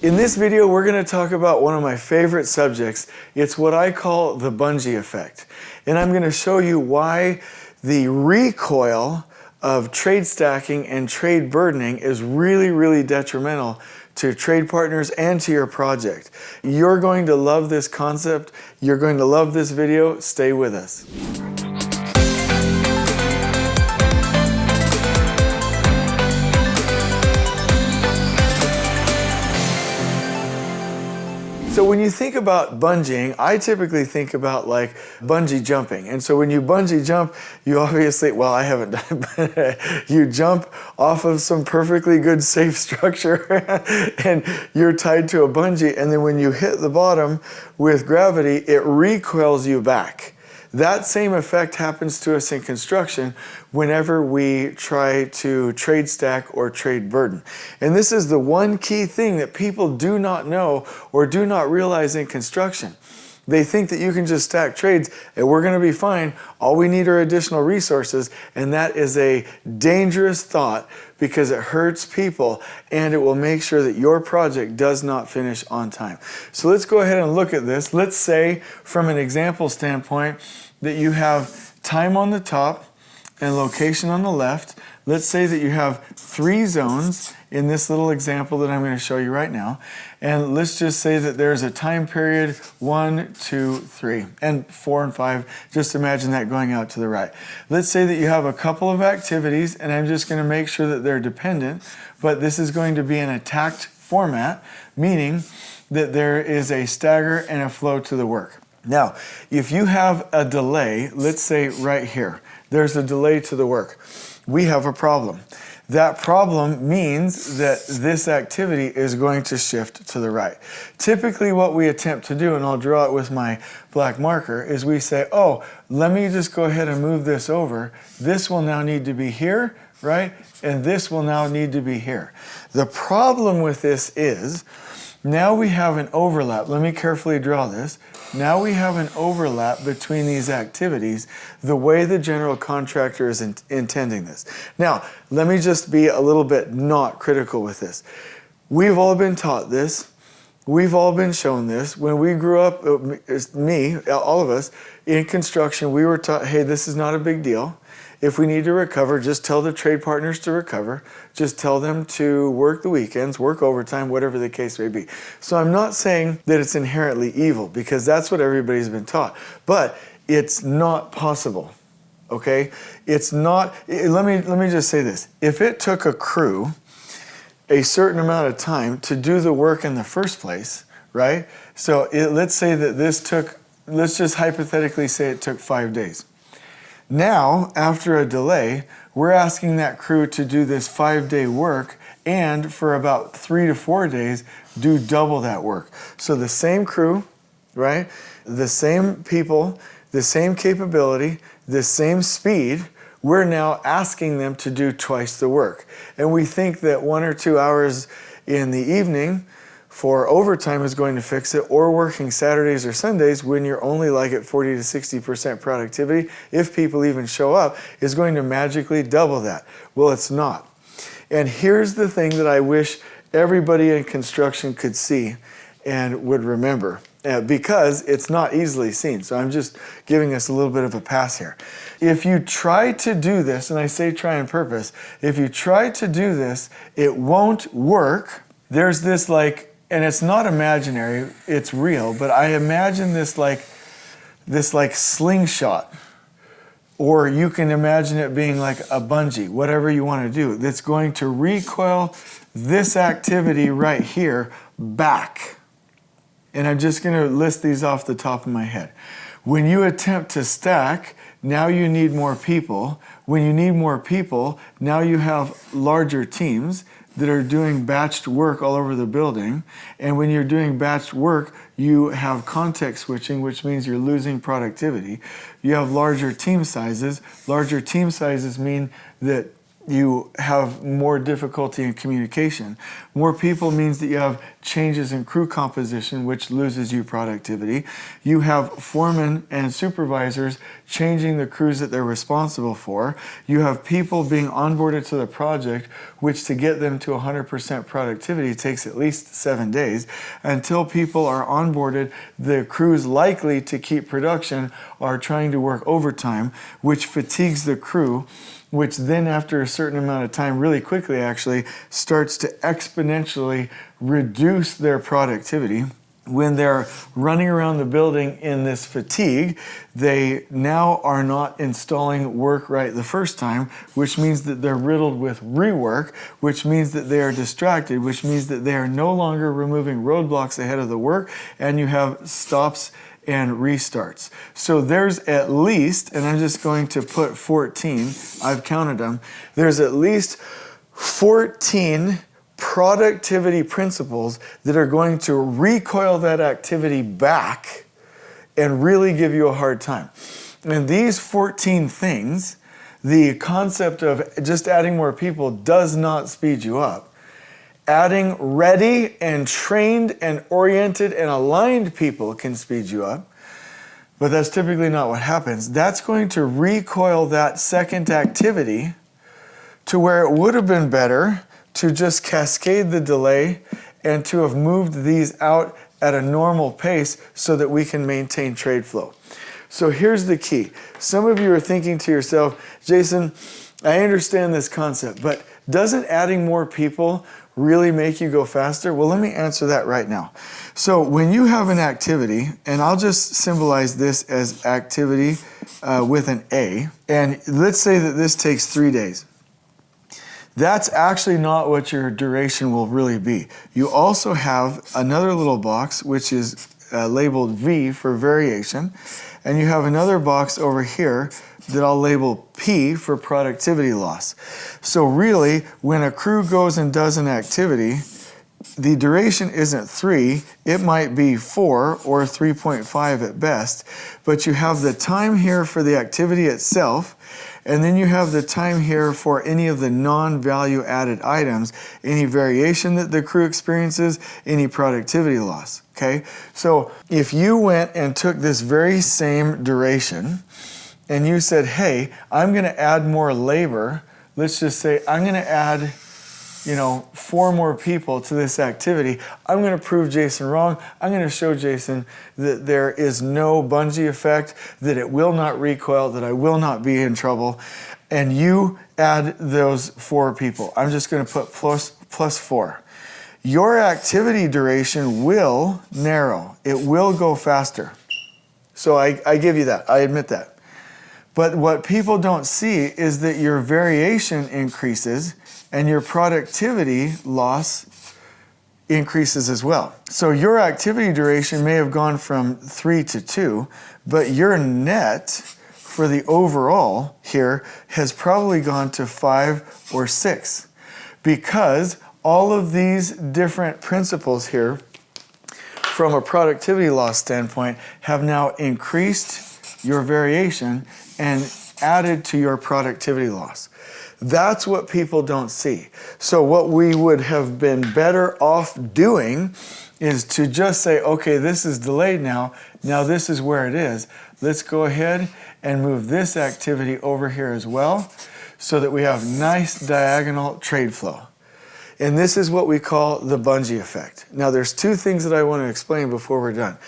In this video, we're going to talk about one of my favorite subjects. It's what I call the bungee effect. And I'm going to show you why the recoil of trade stacking and trade burdening is really detrimental to trade partners and to your project. You're going to love this concept. You're going to love this video. Stay with us. So when you think about bungeeing, I typically think about like bungee jumping. And so when you bungee jump, you obviously, well, I haven't done it, but you jump off of some perfectly good safe structure and you're tied to a bungee. And then when you hit the bottom with gravity, it recoils you back. That same effect happens to us in construction whenever we try to trade stack or trade burden. And this is the one key thing that people do not know or do not realize in construction. They think that you can just stack trades and we're going to be fine. All we need are additional resources, and that is a dangerous thought because it hurts people and it will make sure that your project does not finish on time. So let's go ahead and look at this. Let's say from an example standpoint that you have time on the top and location on the left. Let's say that you have 3 zones in this little example that I'm going to show you right now. And let's just say that there's a time period 1, 2, 3, and 4 and 5. Just imagine that going out to the right. Let's say that you have a couple of activities, and I'm just going to make sure that they're dependent, but this is going to be in a takt format, meaning that there is a stagger and a flow to the work. Now, if you have a delay, let's say right here, there's a delay to the work. We have a problem. That problem means that this activity is going to shift to the right. Typically what we attempt to do, and I'll draw it with my black marker, is we say, oh, let me just go ahead and move this over. This will now need to be here, right? And this will now need to be here. The problem with this is, now we have an overlap. Let me carefully draw this. Now we have an overlap between these activities, the way the general contractor is intending this. Now, let me just be a little bit not critical with this. We've all been taught this. We've all been shown this. When we grew up, me, all of us, in construction, we were taught, hey, this is not a big deal. If we need to recover, just tell the trade partners to recover. Just tell them to work the weekends, work overtime, whatever the case may be. So I'm not saying that it's inherently evil, because that's what everybody's been taught. But it's not possible, okay? It's not, let me just say this. If it took a crew a certain amount of time to do the work in the first place, right? So let's say that this took, let's just hypothetically say it took 5 days. Now, after a delay, we're asking that crew to do this 5-day work and for about 3 to 4 days, do double that work. So the same crew, right? The same people, the same capability, the same speed, we're now asking them to do twice the work. And we think that 1 or 2 hours in the evening for overtime is going to fix it, or working Saturdays or Sundays when you're only like at 40 to 60% productivity, if people even show up, is going to magically double that. Well, it's not. And here's the thing that I wish everybody in construction could see and would remember, because it's not easily seen. So I'm just giving us a little bit of a pass here. If you try to do this, and I say try on purpose, if you try to do this, it won't work. There's this like, and it's not imaginary, it's real, but I imagine this like slingshot, or you can imagine it being like a bungee, whatever you want to do, that's going to recoil this activity right here back. And I'm just going to list these off the top of my head. When you attempt to stack, now you need more people. When you need more people, now you have larger teams that are doing batched work all over the building. And when you're doing batched work, you have context switching, which means you're losing productivity. You have larger team sizes. Larger team sizes mean that you have more difficulty in communication. More people means that you have changes in crew composition, which loses you productivity. You have foremen and supervisors changing the crews that they're responsible for. You have people being onboarded to the project, which to get them to 100% productivity takes at least 7 days. Until people are onboarded, the crews likely to keep production are trying to work overtime, which fatigues the crew, which then after a certain amount of time, really quickly actually, starts to exponentially reduce their productivity. When they're running around the building in this fatigue, they now are not installing work right the first time, which means that they're riddled with rework, which means that they are distracted, which means that they are no longer removing roadblocks ahead of the work, and you have stops and restarts. So there's at least, and I'm just going to put 14, I've counted them, there's at least 14 productivity principles that are going to recoil that activity back and really give you a hard time. And these 14 things, the concept of just adding more people does not speed you up. Adding ready and trained and oriented and aligned people can speed you up, but that's typically not what happens. That's going to recoil that second activity to where it would have been better to just cascade the delay and to have moved these out at a normal pace so that we can maintain trade flow. So here's the key. Some of you are thinking to yourself, Jason, I understand this concept, but doesn't adding more people really make you go faster? Well, let me answer that right now. So when you have an activity, and I'll just symbolize this as activity with an A, and let's say that this takes 3 days. That's actually not what your duration will really be. You also have another little box, which is labeled V for variation, and you have another box over here that I'll label P for productivity loss. So really, when a crew goes and does an activity, the duration isn't 3, it might be 4 or 3.5 at best, but you have the time here for the activity itself, and then you have the time here for any of the non-value added items, any variation that the crew experiences, any productivity loss, okay? So if you went and took this very same duration and you said, hey, I'm gonna add more labor, let's just say I'm gonna add 4 more people to this activity. I'm going to prove Jason wrong. I'm going to show Jason that there is no bungee effect, that it will not recoil, that I will not be in trouble. And you add those 4 people. I'm just going to put plus 4. Your activity duration will narrow. It will go faster. So I give you that. I admit that. But what people don't see is that your variation increases and your productivity loss increases as well. So your activity duration may have gone from 3 to 2, but your net for the overall here has probably gone to 5 or 6, because all of these different principles here from a productivity loss standpoint have now increased your variation and added to your productivity loss. That's what people don't see. So what we would have been better off doing is to just say, okay, this is delayed now this is where it is. Let's go ahead and move this activity over here as well so that we have nice diagonal trade flow. And this is what we call the bungee effect. Now there's 2 things that I want to explain before we're done.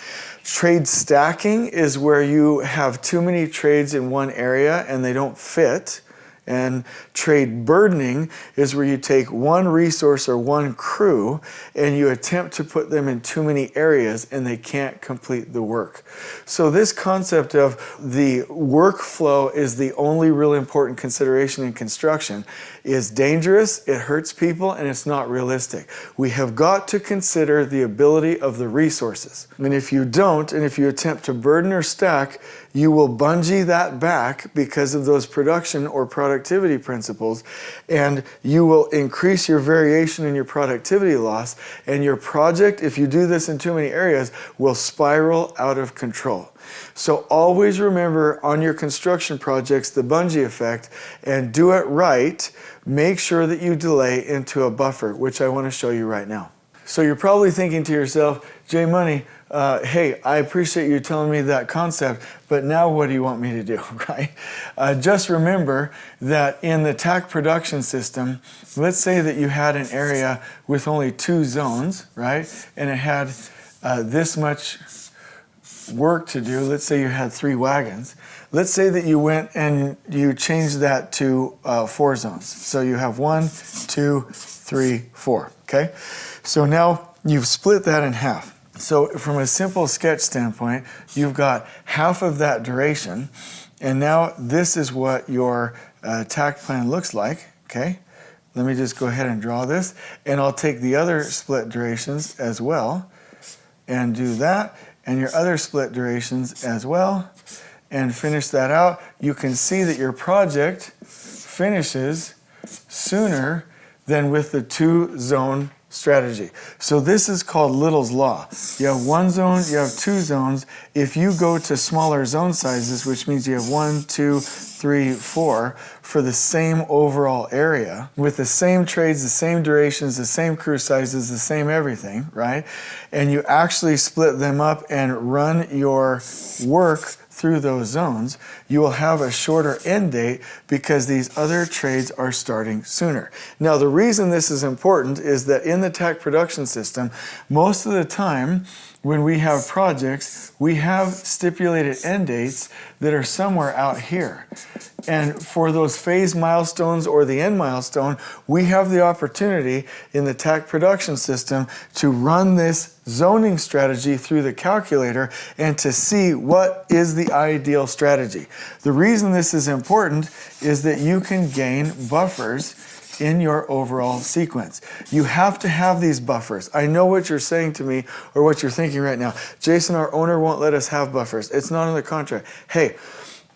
Trade stacking is where you have too many trades in one area and they don't fit. And trade burdening is where you take one resource or one crew and you attempt to put them in too many areas and they can't complete the work. So this concept of the workflow is the only really important consideration in construction is dangerous, it hurts people, and it's not realistic. We have got to consider the ability of the resources. And if you don't, and if you attempt to burden or stack, you will bungee that back because of those production or productivity principles, and you will increase your variation in your productivity loss, and your project, if you do this in too many areas, will spiral out of control. So always remember on your construction projects the bungee effect, and do it right. Make sure that you delay into a buffer, which I want to show you right now. So you're probably thinking to yourself, Jay Money, hey, I appreciate you telling me that concept, but now what do you want me to do, right? Just remember that in the Takt Production System, let's say that you had an area with only 2 zones, right? And it had this much work to do. Let's say you had 3 wagons. Let's say that you went and you changed that to 4 zones. So you have 1, 2, 3, 4, okay? So now you've split that in half. So from a simple sketch standpoint, you've got half of that duration, and now this is what your takt plan looks like, okay? Let me just go ahead and draw this, and I'll take the other split durations as well, and do that, and your other split durations as well, and finish that out. You can see that your project finishes sooner than with the 2-zone strategy. So this is called Little's Law. You have 1 zone, you have 2 zones. If you go to smaller zone sizes, which means you have 1, 2, 3, 4, for the same overall area, with the same trades, the same durations, the same crew sizes, the same everything, right? And you actually split them up and run your work through those zones, you will have a shorter end date because these other trades are starting sooner. Now, the reason this is important is that in the Takt Production System, most of the time when we have projects, we have stipulated end dates that are somewhere out here. And for those phase milestones or the end milestone, we have the opportunity in the Takt Production System to run this zoning strategy through the calculator and to see what is the ideal strategy. The reason this is important is that you can gain buffers in your overall sequence. You have to have these buffers. I know what you're saying to me or what you're thinking right now. Jason, our owner won't let us have buffers. It's not in the contract. Hey,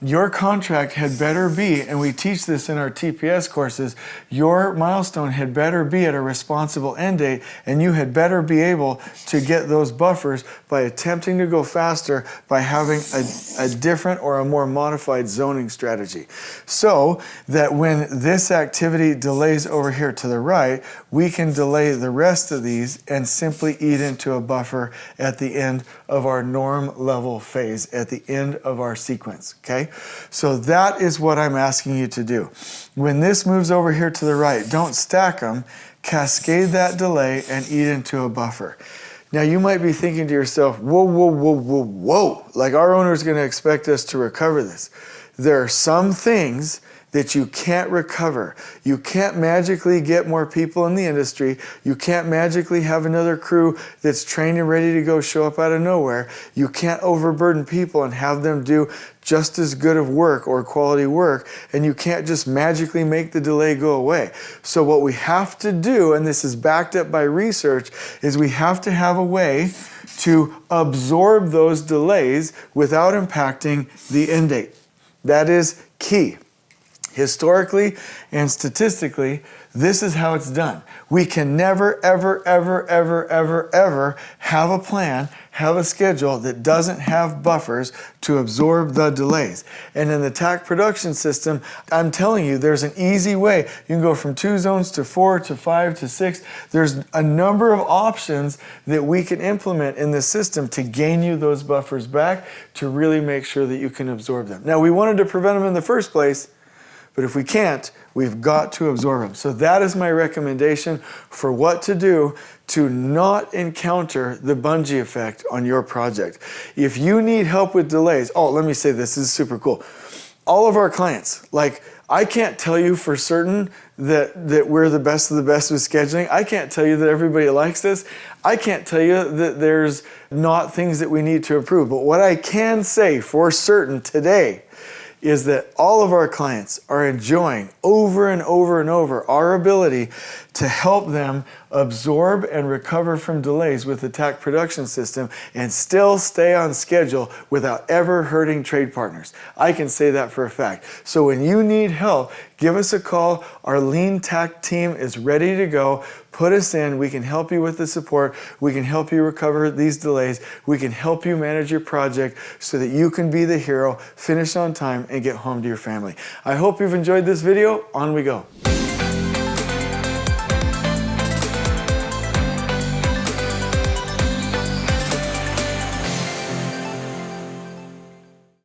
your contract had better be, and we teach this in our TPS courses, your milestone had better be at a responsible end date, and you had better be able to get those buffers by attempting to go faster by having a different or a more modified zoning strategy. So that when this activity delays over here to the right, we can delay the rest of these and simply eat into a buffer at the end of our norm level phase, at the end of our sequence, okay? So that is what I'm asking you to do. When this moves over here to the right, don't stack them, cascade that delay and eat into a buffer. Now you might be thinking to yourself, whoa, whoa, whoa, whoa, whoa, like our owner is going to expect us to recover this. There are some things that you can't recover. You can't magically get more people in the industry. You can't magically have another crew that's trained and ready to go show up out of nowhere. You can't overburden people and have them do just as good of work or quality work, and you can't just magically make the delay go away. So what we have to do, and this is backed up by research, is we have to have a way to absorb those delays without impacting the end date. That is key. Historically and statistically, this is how it's done. We can never, ever, ever, ever, ever, ever have a plan, have a schedule that doesn't have buffers to absorb the delays. And in the Takt Production System, I'm telling you, there's an easy way. You can go from 2 zones to 4 to 5 to 6. There's a number of options that we can implement in the system to gain you those buffers back to really make sure that you can absorb them. Now, we wanted to prevent them in the first place, but if we can't, we've got to absorb them. So that is my recommendation for what to do to not encounter the bungee effect on your project. If you need help with delays, oh, let me say this is super cool. All of our clients, like I can't tell you for certain that we're the best of the best with scheduling. I can't tell you that everybody likes this. I can't tell you that there's not things that we need to improve. But what I can say for certain today is that all of our clients are enjoying over and over and over our ability to help them absorb and recover from delays with the Takt Production System and still stay on schedule without ever hurting trade partners. I can say that for a fact. So when you need help, give us a call. Our LeanTakt team is ready to go. Put us in. We can help you with the support. We can help you recover these delays. We can help you manage your project so that you can be the hero, finish on time, and get home to your family. I hope you've enjoyed this video. On we go.